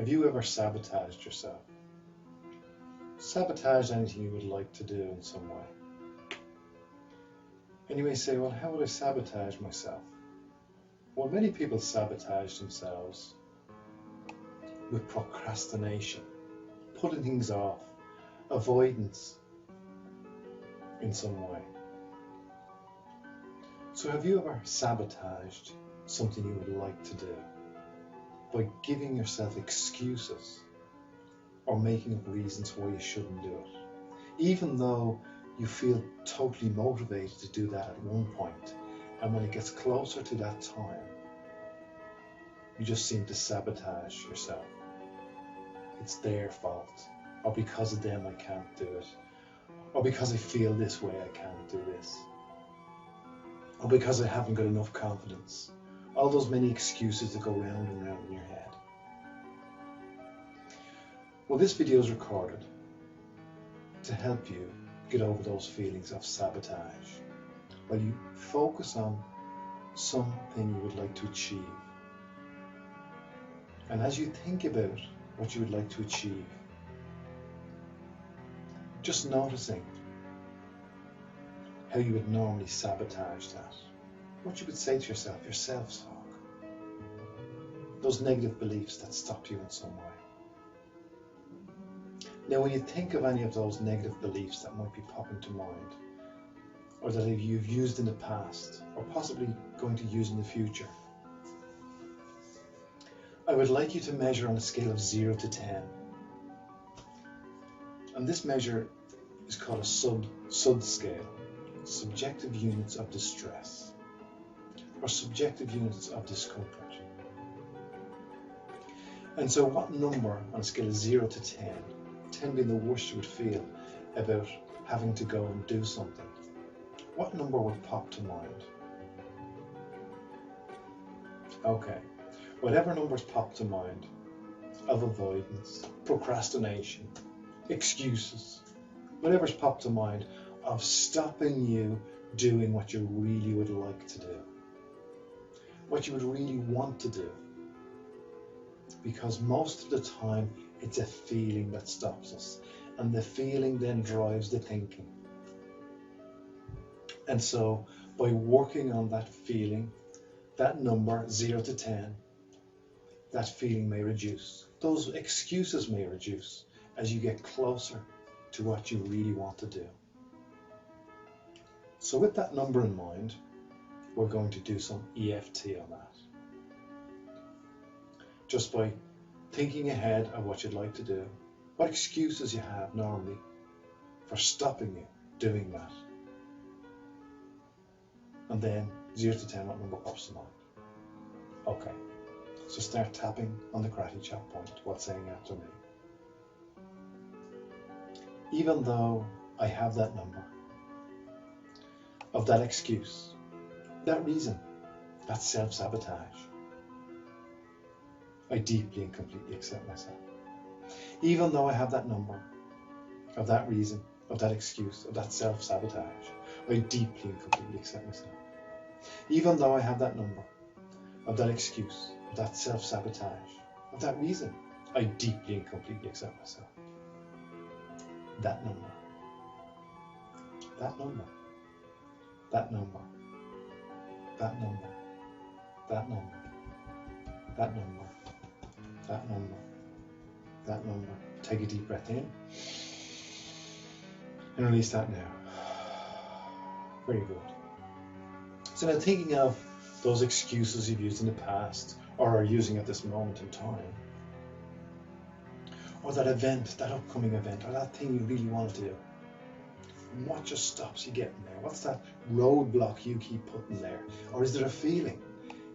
Have you ever sabotaged yourself? Sabotage anything you would like to do in some way. And you may say, well, how would I sabotage myself? Well, many people sabotage themselves with procrastination, putting things off, avoidance in some way. So have you ever sabotaged something you would like to do by giving yourself excuses or making up reasons why you shouldn't do it, even though you feel totally motivated to do that at one point, and when it gets closer to that time, you just seem to sabotage yourself? It's their fault, or because of them I can't do it, or because I feel this way I can't do this, or because I haven't got enough confidence. All those many excuses that go round and round in your head. Well, this video is recorded to help you get over those feelings of sabotage while you focus on something you would like to achieve. And as you think about what you would like to achieve, just noticing how you would normally sabotage that. What you would say to yourself, your self-talk, those negative beliefs that stop you in some way. Now, when you think of any of those negative beliefs that might be popping to mind, or that you've used in the past, or possibly going to use in the future, I would like you to measure on a scale of 0 to 10. And this measure is called a SUD scale, subjective units of distress, or subjective units of discomfort. And so what number on a scale of 0 to 10, 10 being the worst you would feel about having to go and do something, what number would pop to mind? Okay, whatever numbers pop to mind of avoidance, procrastination, excuses, whatever's popped to mind of stopping you doing what you really would like to do, what you would really want to do. Because most of the time it's a feeling that stops us, and the feeling then drives the thinking. And so by working on that feeling, that number 0 to 10, that feeling may reduce. Those excuses may reduce as you get closer to what you really want to do. So with that number in mind, we're going to do some EFT on that. Just by thinking ahead of what you'd like to do, what excuses you have normally for stopping you doing that. And then 0 to 10, what number pops to mind? Okay, so start tapping on the karate chop point while saying after me. Even though I have that number of that excuse, that reason, that self-sabotage, I deeply and completely accept myself. Even though I have that number of that reason, of that excuse, of that self-sabotage, I deeply and completely accept myself. Even though I have that number of that excuse, of that self-sabotage, of that reason, I deeply and completely accept myself. That number, that number, that number, that number, that number, that number, that number, that number. Take a deep breath in and release that now. Very good. So now thinking of those excuses you've used in the past or are using at this moment in time, or that event, that upcoming event, or that thing you really want to do, what just stops you getting there? What's that roadblock you keep putting there? Or is there a feeling?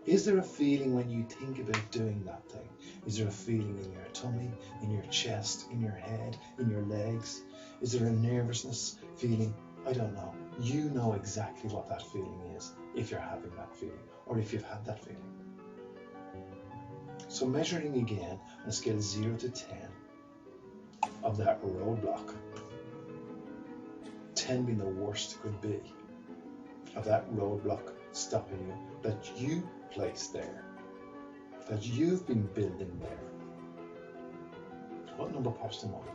Is there a feeling when you think about doing that thing? Is there a feeling in your tummy, in your chest, in your head, in your legs? Is there a nervousness feeling? I don't know. You know exactly what that feeling is if you're having that feeling, or if you've had that feeling. So measuring again on a scale of 0 to 10 of that roadblock, 10 being the worst it could be, of that roadblock stopping you, that you placed there, that you've been building there. What number pops to mind?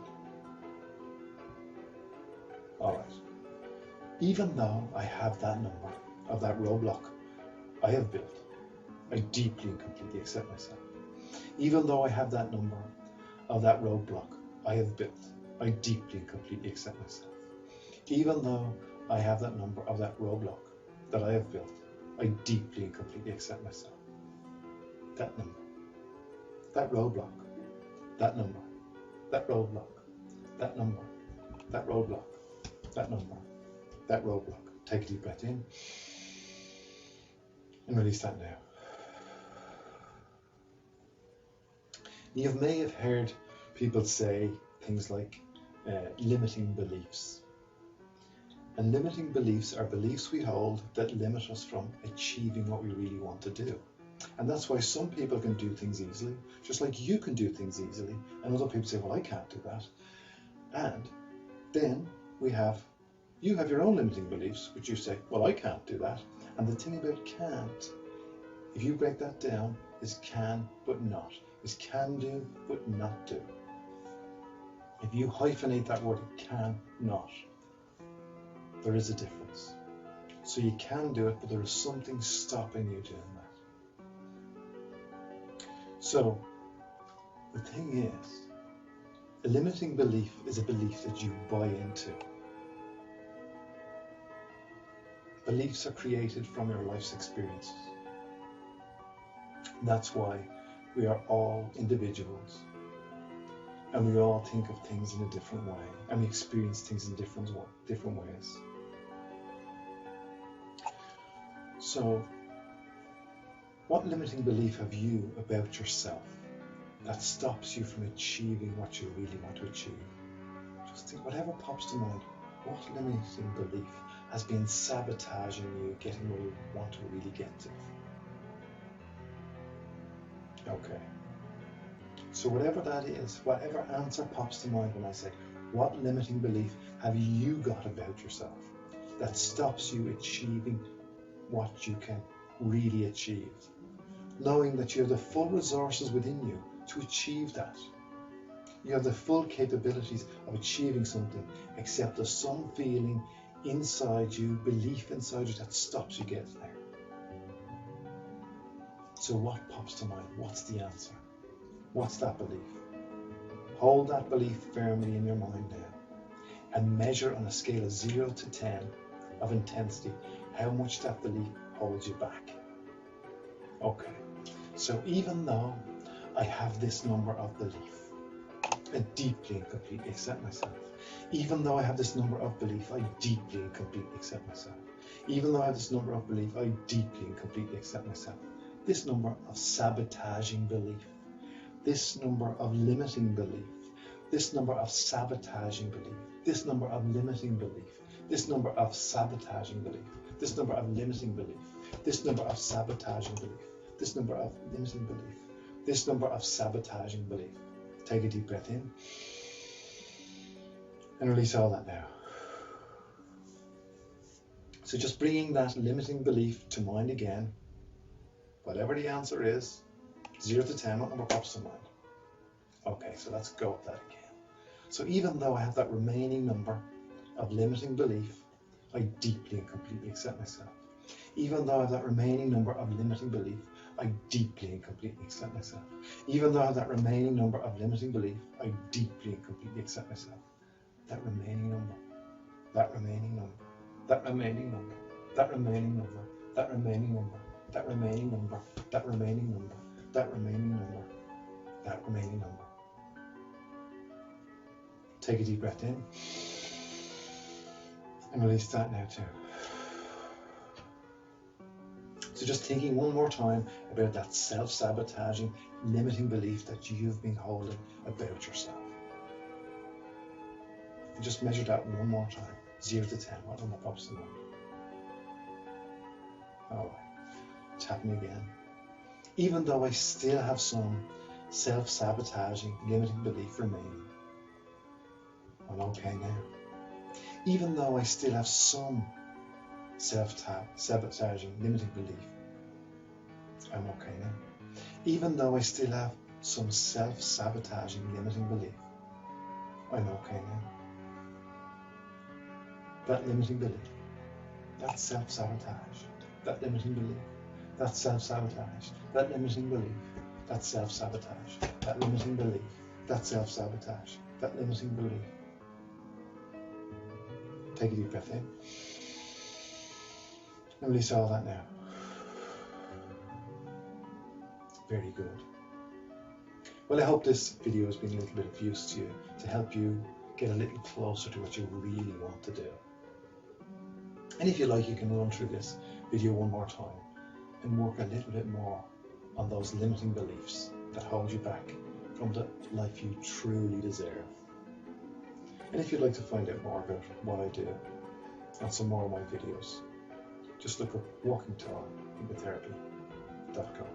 Alright. Even though I have that number of that roadblock I have built, I deeply and completely accept myself. Even though I have that number of that roadblock I have built, I deeply and completely accept myself. Even though I have that number of that roadblock that I have built, I deeply and completely accept myself. That number, that roadblock, that number, that roadblock, that number, that roadblock, that number, that roadblock. Take a deep breath in and release that now. You may have heard people say things like limiting beliefs. And limiting beliefs are beliefs we hold that limit us from achieving what we really want to do. And that's why some people can do things easily, just like you can do things easily. And other people say, well, I can't do that. And then you have your own limiting beliefs, which you say, well, I can't do that. And the thing about can't, if you break that down, is can but not. Is can do but not do. If you hyphenate that word can not, there is a difference. So you can do it, but there is something stopping you doing that. So the thing is, a limiting belief is a belief that you buy into. Beliefs are created from your life's experiences. That's why we are all individuals, and we all think of things in a different way, and we experience things in different ways. So, what limiting belief have you about yourself that stops you from achieving what you really want to achieve? Just think, whatever pops to mind, what limiting belief has been sabotaging you getting where you want to really get to? Okay. So whatever that is, whatever answer pops to mind when I say, what limiting belief have you got about yourself that stops you achieving what you can really achieve? Knowing that you have the full resources within you to achieve that. You have the full capabilities of achieving something, except there's some feeling inside you, belief inside you that stops you getting there. So what pops to mind? What's the answer? What's that belief? Hold that belief firmly in your mind now and measure on a scale of 0 to 10 of intensity how much that belief holds you back. Okay, so even though I have this number of belief, I deeply and completely accept myself. Even though I have this number of belief, I deeply and completely accept myself. Even though I have this number of belief, I deeply and completely accept myself. This number of sabotaging belief, this number of limiting belief, this number of sabotaging belief, this number of limiting belief, this number of sabotaging belief, this number of limiting belief, this number of sabotaging belief, this number of limiting belief, this number of sabotaging belief. Take a deep breath in and release all that now. So just bringing that limiting belief to mind again, whatever the answer is, 0 to 10, what number pops to mind? Okay, so let's go with that again. So even though I have that remaining number of limiting belief, I deeply and completely accept myself. Even though I have that remaining number of limiting belief, I deeply and completely accept myself. Even though I have that remaining number of limiting belief, I deeply and completely accept myself. That remaining number, that remaining number, that remaining number, that remaining number, that remaining number, that remaining number, that remaining number, that remaining number, that remaining number. Take a deep breath in and release that now too. So just thinking one more time about that self-sabotaging, limiting belief that you've been holding about yourself. And just measure that one more time. 0 to 10, what number pops to mind? Alright, tap me again. Even though I still have some self-sabotaging, limiting belief remaining, I'm okay now. Even though I still have some self-sabotaging, limiting belief, I'm okay now. Even though I still have some self-sabotaging, limiting belief, I'm okay now. That limiting belief, that self-sabotage, that limiting belief, that self-sabotage, that limiting belief, that self-sabotage, that limiting belief, that self-sabotage, that limiting belief. Take a deep breath in. And release all that now. Very good. Well, I hope this video has been a little bit of use to you, to help you get a little closer to what you really want to do. And if you like, you can run through this video one more time and work a little bit more on those limiting beliefs that hold you back from the life you truly deserve. And if you'd like to find out more about what I do and some more of my videos, just look up walkingtalkhypnotherapy.com.